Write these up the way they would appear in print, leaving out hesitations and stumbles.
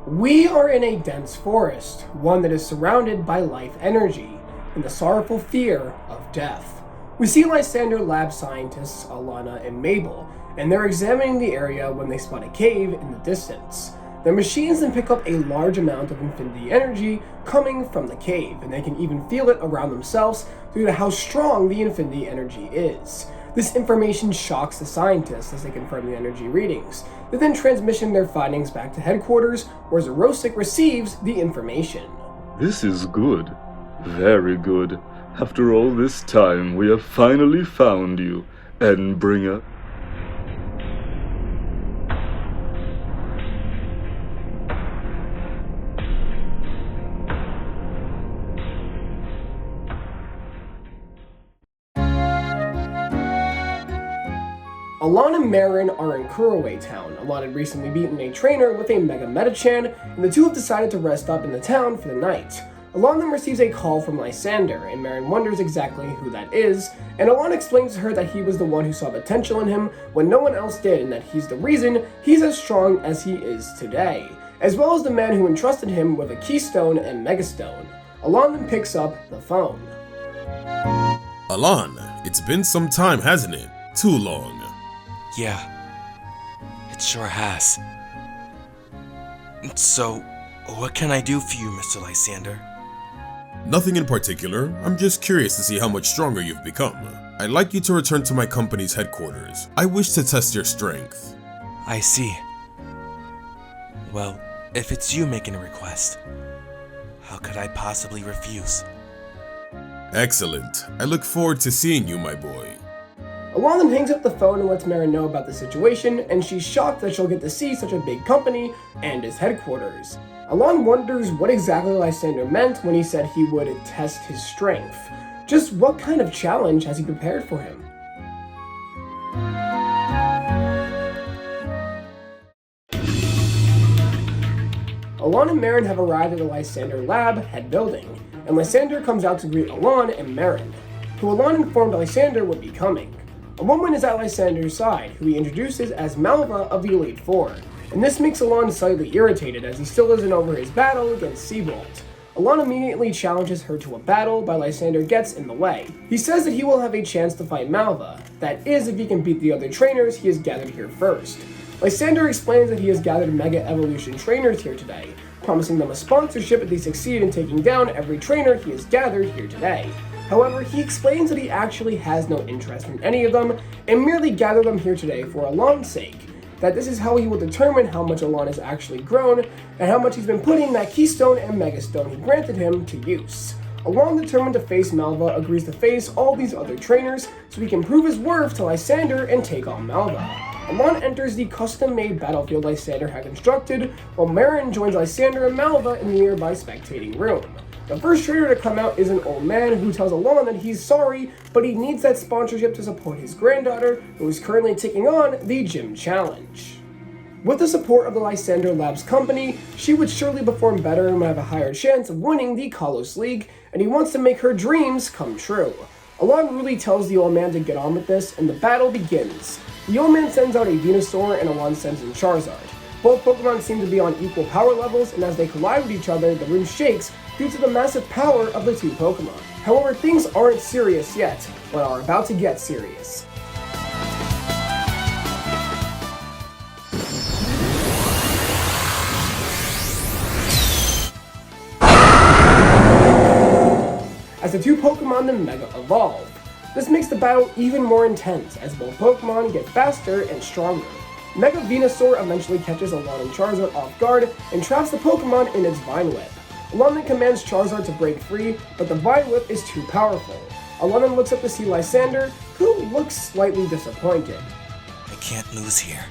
We are in a dense forest, one that is surrounded by life energy, and the sorrowful fear of death. We see Lysander lab scientists Alana and Mabel, and they're examining the area when they spot a cave in the distance. Their machines then pick up a large amount of infinity energy coming from the cave, and they can even feel it around themselves due to how strong the infinity energy is. This information shocks the scientists as they confirm the energy readings. They then transmission their findings back to headquarters, where Xerosic receives the information. This is good. Very good. After all this time, we have finally found you, Endbringer. Alain and Marin are in Kuraway town. Alain had recently beaten a trainer with a Mega Metachan, and the two have decided to rest up in the town for the night. Alain then receives a call from Lysander, and Marin wonders exactly who that is, and Alain explains to her that he was the one who saw potential in him when no one else did, and that he's the reason he's as strong as he is today, as well as the man who entrusted him with a Keystone and Megastone. Alain then picks up the phone. Alain, it's been some time, hasn't it? Too long. Yeah, it sure has. So, what can I do for you, Mr. Lysander? Nothing in particular. I'm just curious to see how much stronger you've become. I'd like you to return to my company's headquarters. I wish to test your strength. I see. Well, if it's you making a request, how could I possibly refuse? Excellent. I look forward to seeing you, my boy. Alain then hangs up the phone and lets Marin know about the situation, and she's shocked that she'll get to see such a big company and his headquarters. Alain wonders what exactly Lysander meant when he said he would test his strength. Just what kind of challenge has he prepared for him? Alain and Marin have arrived at the Lysander lab head building, and Lysander comes out to greet Alain and Marin, who Alain informed Lysander would be coming. A woman is at Lysander's side, who he introduces as Malva of the Elite Four, and this makes Alain slightly irritated as he still isn't over his battle against Seabolt. Alain immediately challenges her to a battle, but Lysander gets in the way. He says that he will have a chance to fight Malva, that is if he can beat the other trainers he has gathered here first. Lysander explains that he has gathered Mega Evolution trainers here today, promising them a sponsorship if they succeed in taking down every trainer he has gathered here today. However, he explains that he actually has no interest in any of them, and merely gathered them here today for Alain's sake, that this is how he will determine how much Alain has actually grown, and how much he's been putting that Keystone and Megastone he granted him to use. Alain, determined to face Malva, agrees to face all these other trainers, so he can prove his worth to Lysander and take on Malva. Alain enters the custom-made battlefield Lysander had constructed, while Marin joins Lysander and Malva in the nearby spectating room. The first trainer to come out is an old man who tells Alain that he's sorry, but he needs that sponsorship to support his granddaughter, who is currently taking on the gym challenge. With the support of the Lysander Labs company, she would surely perform better and would have a higher chance of winning the Kalos League, and he wants to make her dreams come true. Alain really tells the old man to get on with this, and the battle begins. The old man sends out a Venusaur, and Alain sends in Charizard. Both Pokemon seem to be on equal power levels, and as they collide with each other, the room shakes due to the massive power of the two Pokemon. However, things aren't serious yet, but are about to get serious. As the two Pokemon then Mega Evolve. This makes the battle even more intense, as both Pokemon get faster and stronger. Mega Venusaur eventually catches Alain and Charizard off guard and traps the Pokemon in its Vine Whip. Alain then commands Charizard to break free, but the Vine Whip is too powerful. Alain then looks up to see Lysander, who looks slightly disappointed. I can't lose here.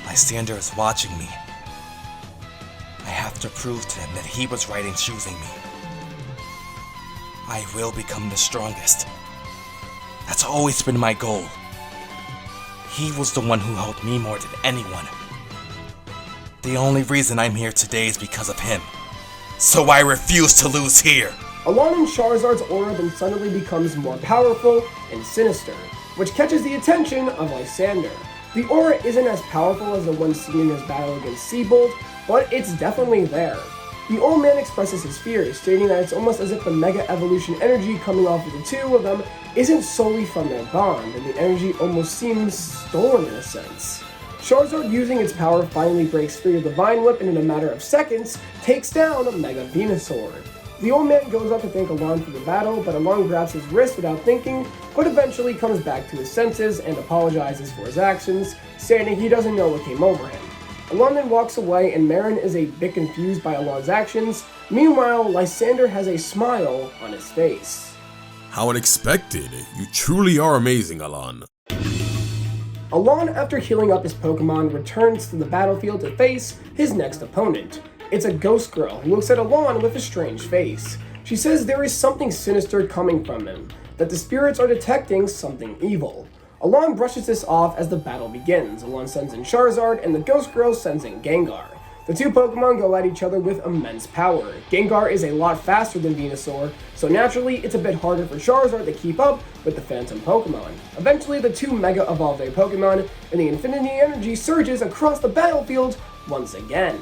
Lysander is watching me. I have to prove to him that he was right in choosing me. I will become the strongest. That's always been my goal. He was the one who helped me more than anyone. The only reason I'm here today is because of him. So I refuse to lose here. Alain and Charizard's aura then suddenly becomes more powerful and sinister, which catches the attention of Lysander. The aura isn't as powerful as the one seen in his battle against Seabold, but it's definitely there. The old man expresses his fears, stating that it's almost as if the Mega Evolution energy coming off of the two of them isn't solely from their bond, and the energy almost seems stolen in a sense. Charizard, using its power, finally breaks free of the Vine Whip and in a matter of seconds, takes down Mega Venusaur. The old man goes up to thank Alain for the battle, but Alain grabs his wrist without thinking, but eventually comes back to his senses and apologizes for his actions, stating he doesn't know what came over him. Alain then walks away, and Marin is a bit confused by Alain's actions. Meanwhile, Lysander has a smile on his face. How unexpected. You truly are amazing, Alain. Alain, after healing up his Pokemon, returns to the battlefield to face his next opponent. It's a ghost girl who looks at Alain with a strange face. She says there is something sinister coming from him, that the spirits are detecting something evil. Alain brushes this off as the battle begins. Alain sends in Charizard, and the ghost girl sends in Gengar. The two Pokemon go at each other with immense power. Gengar is a lot faster than Venusaur, so naturally it's a bit harder for Charizard to keep up with the Phantom Pokemon. Eventually the two Mega evolve their Pokemon, and the Infinity Energy surges across the battlefield once again.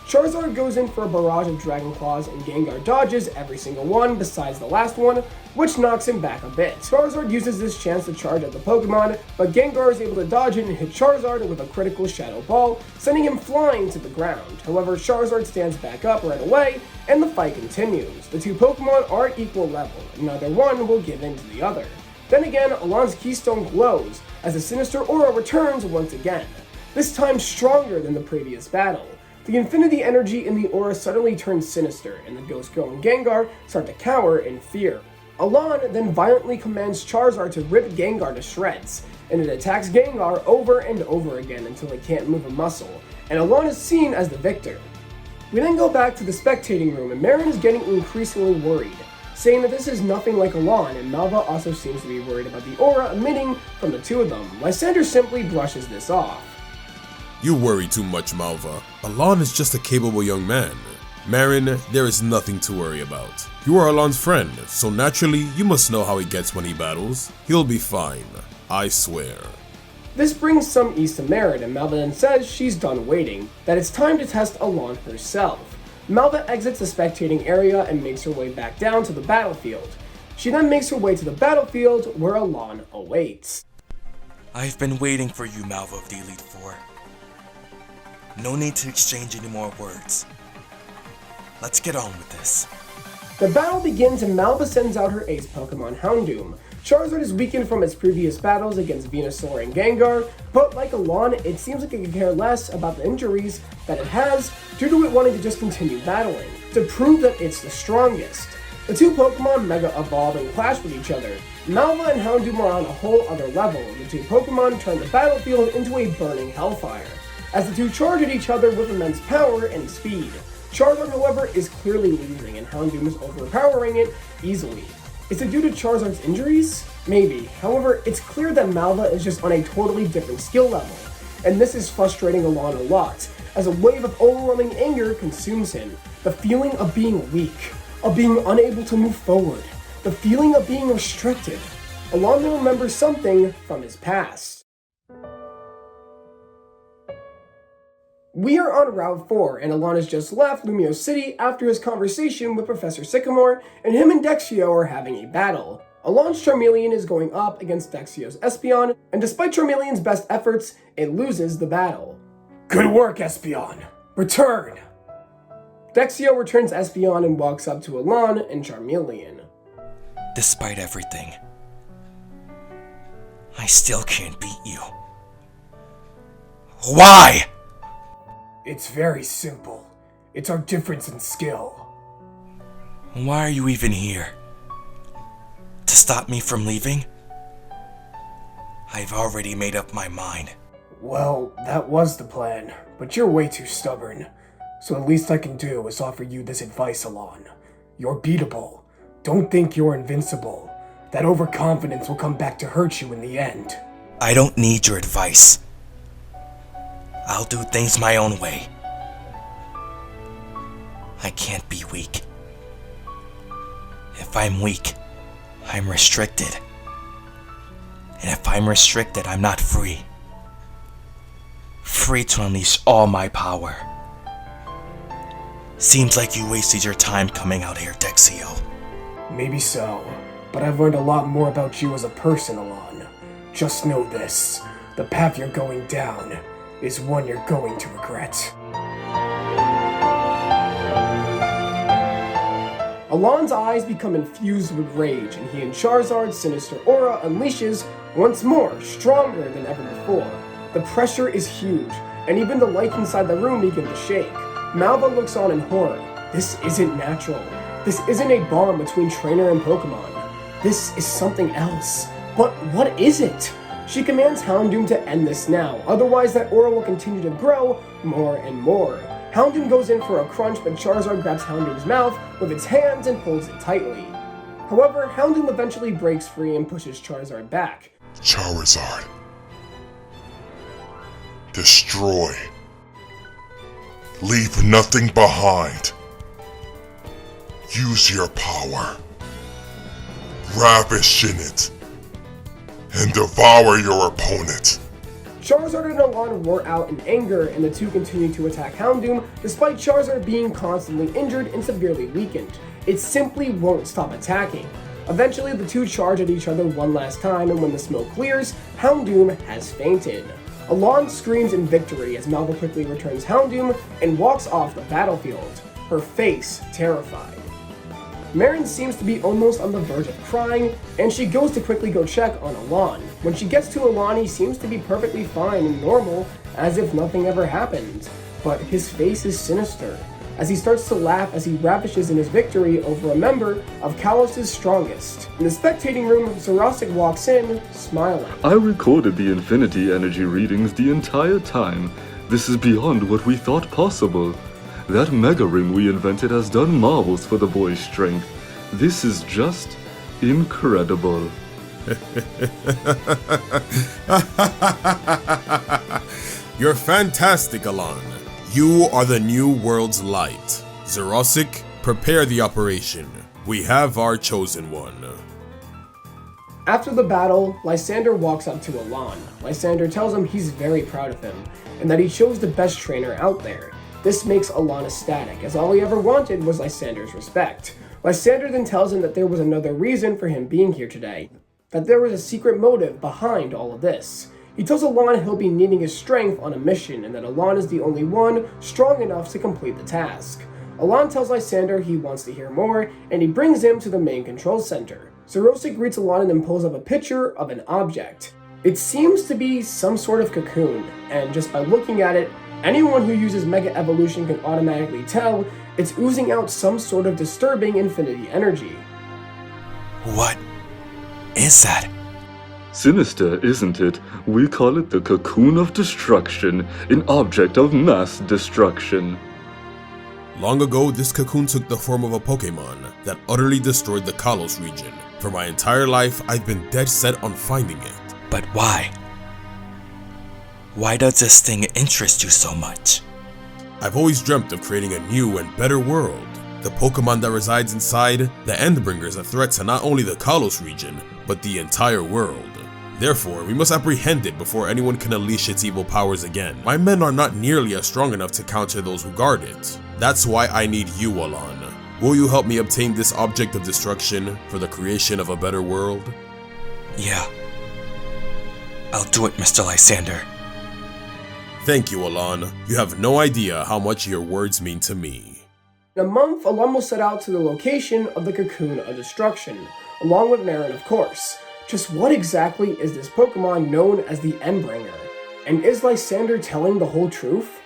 Charizard goes in for a barrage of Dragon Claws, and Gengar dodges every single one besides the last one, which knocks him back a bit. Charizard uses this chance to charge at the Pokemon, but Gengar is able to dodge it and hit Charizard with a critical Shadow Ball, sending him flying to the ground. However, Charizard stands back up right away, and the fight continues. The two Pokemon are at equal level, and neither one will give in to the other. Then again, Alain's Keystone glows as the Sinister Aura returns once again, this time stronger than the previous battle. The Infinity Energy in the aura suddenly turns sinister, and the Ghost Girl and Gengar start to cower in fear. Alain then violently commands Charizard to rip Gengar to shreds, and it attacks Gengar over and over again until it can't move a muscle, and Alain is seen as the victor. We then go back to the spectating room, and Marin is getting increasingly worried, saying that this is nothing like Alain, and Malva also seems to be worried about the aura emitting from the two of them. Lysander simply brushes this off. You worry too much, Malva. Alain is just a capable young man. Marin, there is nothing to worry about. You are Alain's friend, so naturally you must know how he gets when he battles. He'll be fine, I swear. This brings some ease to Marin, and Malva then says she's done waiting, that it's time to test Alain herself. Malva exits the spectating area and makes her way back down to the battlefield. She then makes her way to the battlefield where Alain awaits. I've been waiting for you, Malva of the Elite Four. No need to exchange any more words. Let's get on with this. The battle begins and Malva sends out her ace Pokemon Houndoom. Charizard is weakened from its previous battles against Venusaur and Gengar, but like Alain, it seems like it could care less about the injuries that it has due to it wanting to just continue battling, to prove that it's the strongest. The two Pokemon Mega evolve and clash with each other. Malva and Houndoom are on a whole other level, and the two Pokemon turn the battlefield into a burning hellfire, as the two charge at each other with immense power and speed. Charizard, however, is clearly losing, and Houndoom is overpowering it easily. Is it due to Charizard's injuries? Maybe. However, it's clear that Malva is just on a totally different skill level, and this is frustrating Alain a lot, as a wave of overwhelming anger consumes him. The feeling of being weak, of being unable to move forward, the feeling of being restricted. Alain then remembers something from his past. We are on Route 4, and Alain has just left Lumiose City after his conversation with Professor Sycamore, and him and Dexio are having a battle. Alain's Charmeleon is going up against Dexio's Espeon, and despite Charmeleon's best efforts, it loses the battle. Good work, Espeon! Return! Dexio returns Espeon and walks up to Alain and Charmeleon. Despite everything, I still can't beat you. Why? It's very simple. It's our difference in skill. Why are you even here? To stop me from leaving? I've already made up my mind. Well, that was the plan, but you're way too stubborn. So the least I can do is offer you this advice, Alain. You're beatable. Don't think you're invincible. That overconfidence will come back to hurt you in the end. I don't need your advice. I'll do things my own way. I can't be weak. If I'm weak, I'm restricted. And if I'm restricted, I'm not free. free to unleash all my power. Seems like you wasted your time coming out here, Dexio. Maybe so, but I've learned a lot more about you as a person, Alain. Just know this, the path you're going down is one you're going to regret. Alain's eyes become infused with rage, and he and Charizard's sinister aura unleashes once more, stronger than ever before. The pressure is huge, and even the lights inside the room begin to shake. Malva looks on in horror. This isn't natural. This isn't a bond between trainer and Pokemon. This is something else. But what is it? She commands Houndoom to end this now, otherwise that aura will continue to grow more and more. Houndoom goes in for a crunch, but Charizard grabs Houndoom's mouth with its hands and holds it tightly. However, Houndoom eventually breaks free and pushes Charizard back. Charizard. Destroy. Leave nothing behind. Use your power. Ravish in it. And devour your opponent. Charizard and Alain roar out in anger, and the two continue to attack Houndoom, despite Charizard being constantly injured and severely weakened. It simply won't stop attacking. Eventually, the two charge at each other one last time, and when the smoke clears, Houndoom has fainted. Alain screams in victory as Malva quickly returns Houndoom and walks off the battlefield, her face terrified. Marin seems to be almost on the verge of crying, and she goes to quickly go check on Alain. When she gets to Alain, he seems to be perfectly fine and normal, as if nothing ever happened. But his face is sinister, as he starts to laugh as he ravishes in his victory over a member of Kalos' strongest. In the spectating room, Xerosic walks in, smiling. I recorded the infinity energy readings the entire time. This is beyond what we thought possible. That Mega Ring we invented has done marvels for the boy's strength. This is just incredible. You're fantastic, Alain. You are the new world's light. Xerosic, prepare the operation. We have our chosen one. After the battle, Lysander walks up to Alain. Lysander tells him he's very proud of him, and that he chose the best trainer out there. This makes Alain ecstatic, as all he ever wanted was Lysander's respect. Lysander then tells him that there was another reason for him being here today, that there was a secret motive behind all of this. He tells Alain he'll be needing his strength on a mission, and that Alain is the only one strong enough to complete the task. Alain tells Lysander he wants to hear more, and he brings him to the main control center. Xerosic greets Alain and pulls up a picture of an object. It seems to be some sort of cocoon, and just by looking at it, anyone who uses Mega Evolution can automatically tell it's oozing out some sort of disturbing infinity energy. What is that? Sinister, isn't it? We call it the Cocoon of Destruction, an object of mass destruction. Long ago, this cocoon took the form of a Pokemon that utterly destroyed the Kalos region. For my entire life, I've been dead set on finding it. But why? Why does this thing interest you so much? I've always dreamt of creating a new and better world. The Pokemon that resides inside, the Endbringer, is a threat to not only the Kalos region, but the entire world. Therefore, we must apprehend it before anyone can unleash its evil powers again. My men are not nearly as strong enough to counter those who guard it. That's why I need you, Alain. Will you help me obtain this object of destruction for the creation of a better world? Yeah. I'll do it, Mr. Lysander. Thank you, Alain. You have no idea how much your words mean to me. In a month, Alain will set out to the location of the Cocoon of Destruction, along with Marin, of course. Just what exactly is this Pokemon known as the Endbringer? And is Lysander telling the whole truth?